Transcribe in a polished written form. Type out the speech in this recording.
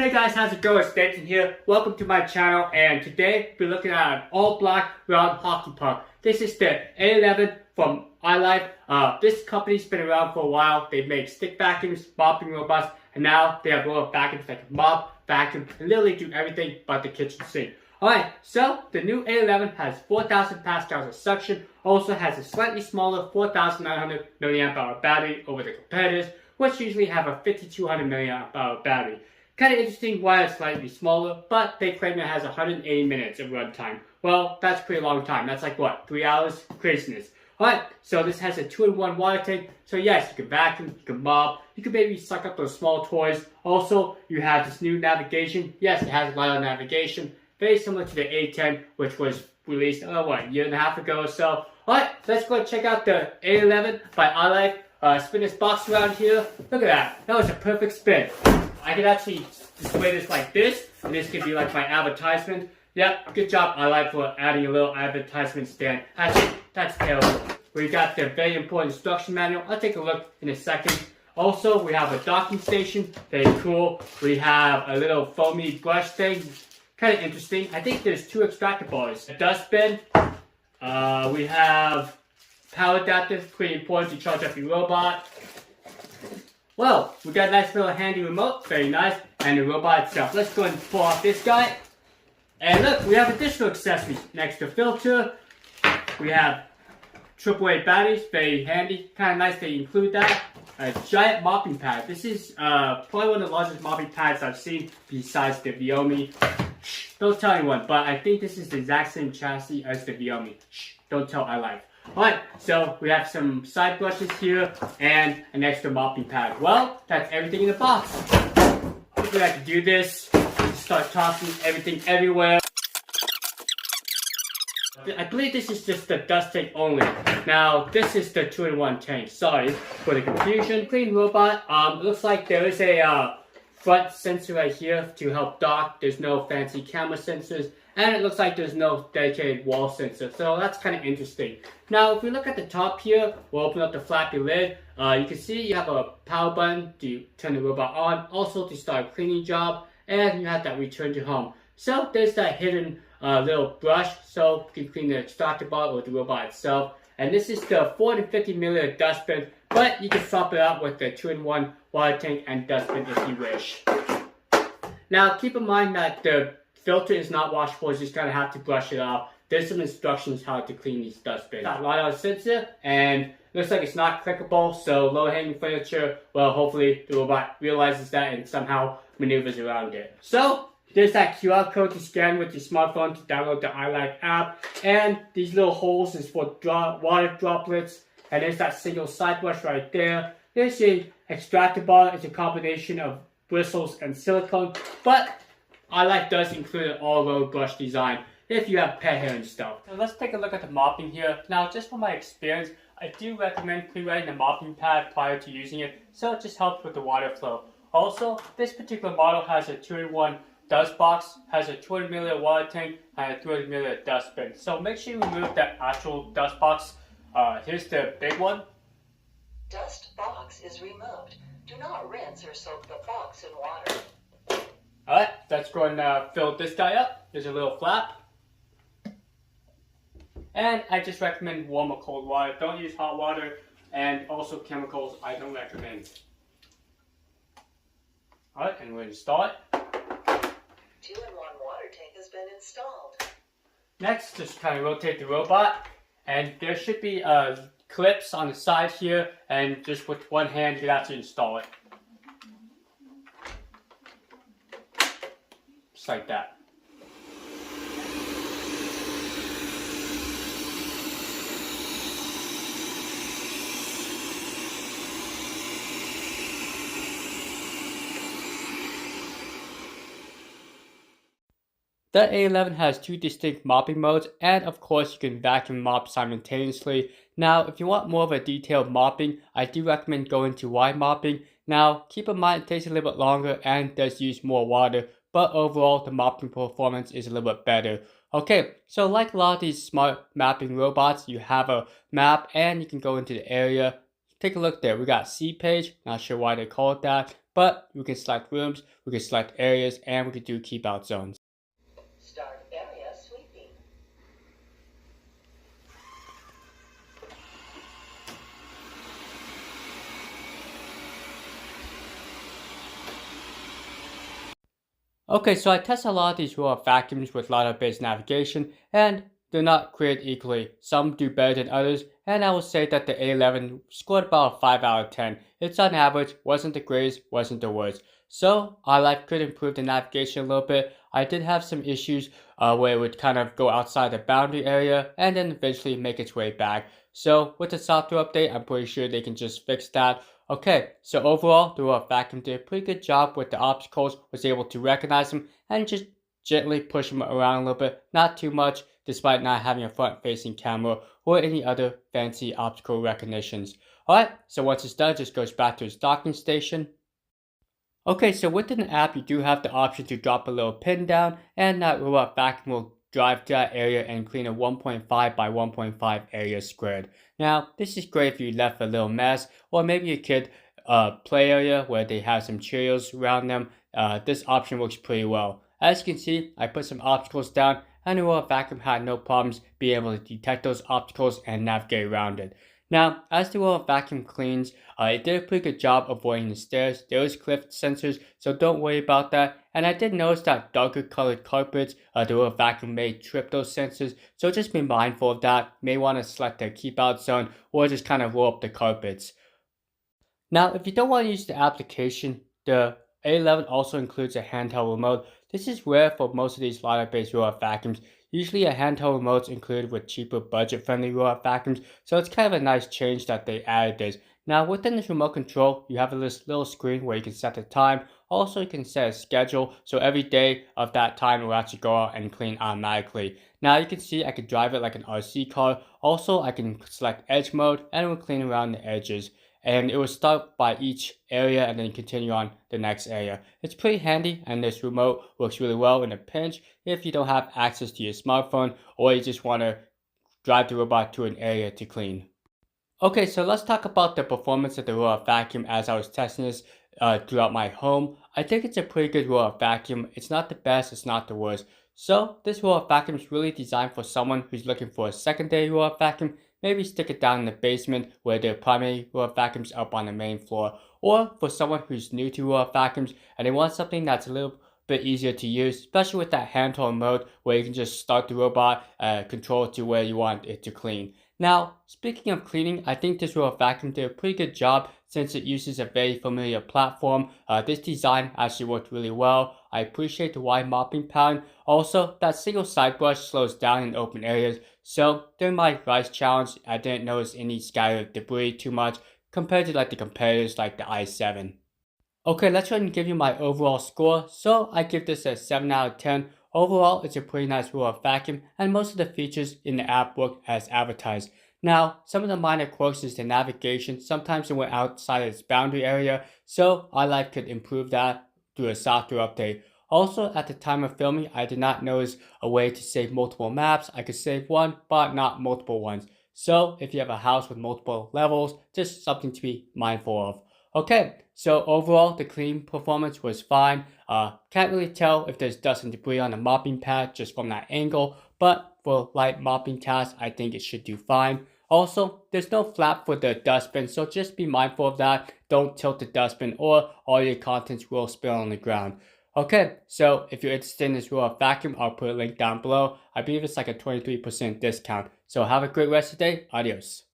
Hey guys, how's it going? It's Nathan here. Welcome to my channel, and today we're looking at an all-black round hockey puck. This is the A11 from iLife. This company's been around for a while. They make stick vacuums, mopping robots, and now they have robot vacuums that can mop, vacuum, and literally do everything but the kitchen sink. Alright, so the new A11 has 4,000 pascals of suction, also has a slightly smaller 4,900 mAh battery over the competitors, which usually have a 5,200 mAh battery. Kind of interesting why it's slightly smaller, but they claim it has 180 minutes of runtime. Well, that's a pretty long time. That's like what, 3 hours? Craziness. Alright, so this has a 2-in-1 water tank. So yes, you can vacuum, you can mop, you can maybe suck up those small toys. Also, you have this new navigation. Yes, it has Lidar Navigation. Very similar to the A10, which was released, a year and a half ago or so. Alright, let's go check out the A11 by iLife. Spin this box around here. Look at that. That was a perfect spin. I could actually display this like this, and this could be like my advertisement. Yep, good job iLife for adding a little advertisement stand. Actually, that's terrible. We got the very important instruction manual. I'll take a look in a second. Also, we have a docking station. Very cool. We have a little foamy brush thing. Kind of interesting. I think there's 2 extractor bars. A dustbin. We have power adapter. Pretty important to charge up your robot. Well, we got a nice little handy remote, very nice, and the robot itself. Let's go ahead and pull off this guy. And look, we have additional accessories. Next to filter, we have AAA batteries, very handy. Kind of nice they include that. A giant mopping pad. This is probably one of the largest mopping pads I've seen besides the Viomi. Shh, don't tell anyone, but I think this is the exact same chassis as the Viomi. Shh, don't tell iLife. Alright, so we have some side brushes here and an extra mopping pad. Well, that's everything in the box. Hopefully I can do this. Start tossing everything everywhere. I believe this is just the dust tank only. Now, this is the 2-in-1 tank. Sorry for the confusion. Clean robot. It looks like there is a front sensor right here to help dock. There's no fancy camera sensors. And it looks like there's no dedicated wall sensor, so that's kind of interesting. Now, if we look at the top here, we'll open up the flappy lid. You can see you have a power button to turn the robot on, also to start a cleaning job, and you have that return to home. So there's that hidden little brush, so you can clean the extractor bar or the robot itself. And this is the 450 milliliter dustbin, but you can swap it out with the 2-in-1 water tank and dustbin if you wish. Now, keep in mind that the filter is not washable, you just kind of have to brush it off. There's some instructions how to clean these dustbins. Got a lot of sensor, and looks like it's not clickable, so low-hanging furniture, well, hopefully the robot realizes that and somehow maneuvers around it. So, there's that QR code to scan with your smartphone to download the iLife app, and these little holes is for water droplets, and there's that single side brush right there. There's the extractor bar. It's a combination of bristles and silicone, but iLife does include an all-road brush design if you have pet hair and stuff. So let's take a look at the mopping here. Now, just from my experience, I do recommend pre-wetting the mopping pad prior to using it, so it just helps with the water flow. Also, this particular model has a 2-in-1 dust box, has a 200 milliliter water tank, and a 200 milliliter dustbin. So make sure you remove that actual dust box. Here's the big one. Dust box is removed. Do not rinse or soak the box in water. Alright, let's go and fill this guy up. There's a little flap. And I just recommend warm or cold water. Don't use hot water, and also chemicals I don't recommend. Alright, and we're going to start. 2-in-1 water tank has been installed. Next, just kind of rotate the robot. And there should be clips on the side here, and just with one hand you can actually install it. Just like that. The A11 has 2 distinct mopping modes, and of course you can vacuum and mop simultaneously. Now, if you want more of a detailed mopping, I do recommend going to wide mopping. Now, keep in mind it takes a little bit longer and does use more water, but overall the mopping performance is a little bit better. Okay, so like a lot of these smart mapping robots, you have a map and you can go into the area. Take a look there, we got C page, not sure why they call it that, but we can select rooms, we can select areas, and we can do keep out zones. Start area sweeping. Okay, so I test a lot of these robot vacuums with lidar-based navigation, and they're not created equally. Some do better than others, and I will say that the A11 scored about a 5 out of 10. It's on average, wasn't the greatest, wasn't the worst. So, iLife could improve the navigation a little bit. I did have some issues where it would kind of go outside the boundary area, and then eventually make its way back. So, with the software update, I'm pretty sure they can just fix that. Okay, so overall, the robot vacuum did a pretty good job with the obstacles, was able to recognize them and just gently push them around a little bit, not too much, despite not having a front-facing camera or any other fancy optical recognitions. Alright, so once it's done, it just goes back to its docking station. Okay, so within the app, you do have the option to drop a little pin down, and that robot vacuum will drive to that area and clean a 1.5 by 1.5 area squared. Now, this is great if you left a little mess, or maybe a kid play area where they have some Cheerios around them. This option works pretty well. As you can see, I put some obstacles down, and the robot vacuum had no problems being able to detect those obstacles and navigate around it. Now, as the robot vacuum cleans, it did a pretty good job avoiding the stairs. There was cliff sensors, so don't worry about that. And I did notice that darker colored carpets, the robot vacuum may trip those sensors, so just be mindful of that. You may want to select the keep out zone or just kind of roll up the carpets. Now, if you don't want to use the application, the A11 also includes a handheld remote. This is rare for most of these lidar-based robot vacuums. Usually a handheld remote is included with cheaper budget-friendly robot vacuums, so it's kind of a nice change that they added this. Now within this remote control, you have this little screen where you can set the time. Also you can set a schedule, so every day of that time it will actually go out and clean automatically. Now you can see I can drive it like an RC car. Also I can select edge mode and it will clean around the edges. And it will start by each area and then continue on the next area. It's pretty handy, and this remote works really well in a pinch if you don't have access to your smartphone or you just want to drive the robot to an area to clean. Okay, so let's talk about the performance of the robot vacuum as I was testing this throughout my home. I think it's a pretty good robot vacuum. It's not the best, it's not the worst. So this robot vacuum is really designed for someone who's looking for a secondary robot vacuum. Maybe stick it down in the basement where the primary robot vacuum's up on the main floor. Or for someone who's new to robot vacuums and they want something that's a little bit easier to use, especially with that handheld mode where you can just start the robot, control it to where you want it to clean. Now, speaking of cleaning, I think this robot vacuum did a pretty good job since it uses a very familiar platform. This design actually worked really well. I appreciate the wide mopping pad. Also, that single side brush slows down in open areas. So during my rice challenge, I didn't notice any scattered debris too much compared to like the competitors like the i7. Okay, let's go ahead and give you my overall score. So I give this a 7 out of 10. Overall, it's a pretty nice robot vacuum, and most of the features in the app work as advertised. Now, some of the minor quirks is the navigation. Sometimes it went outside its boundary area, so iLife could improve that through a software update. Also, at the time of filming, I did not notice a way to save multiple maps. I could save one, but not multiple ones. So, if you have a house with multiple levels, just something to be mindful of. Okay, so overall, the cleaning performance was fine. Can't really tell if there's dust and debris on the mopping pad just from that angle, but for light mopping tasks, I think it should do fine. Also, there's no flap for the dustbin, so just be mindful of that. Don't tilt the dustbin or all your contents will spill on the ground. Okay, so if you're interested in this robot vacuum, I'll put a link down below. I believe it's like a 23% discount. So have a great rest of the day. Adios.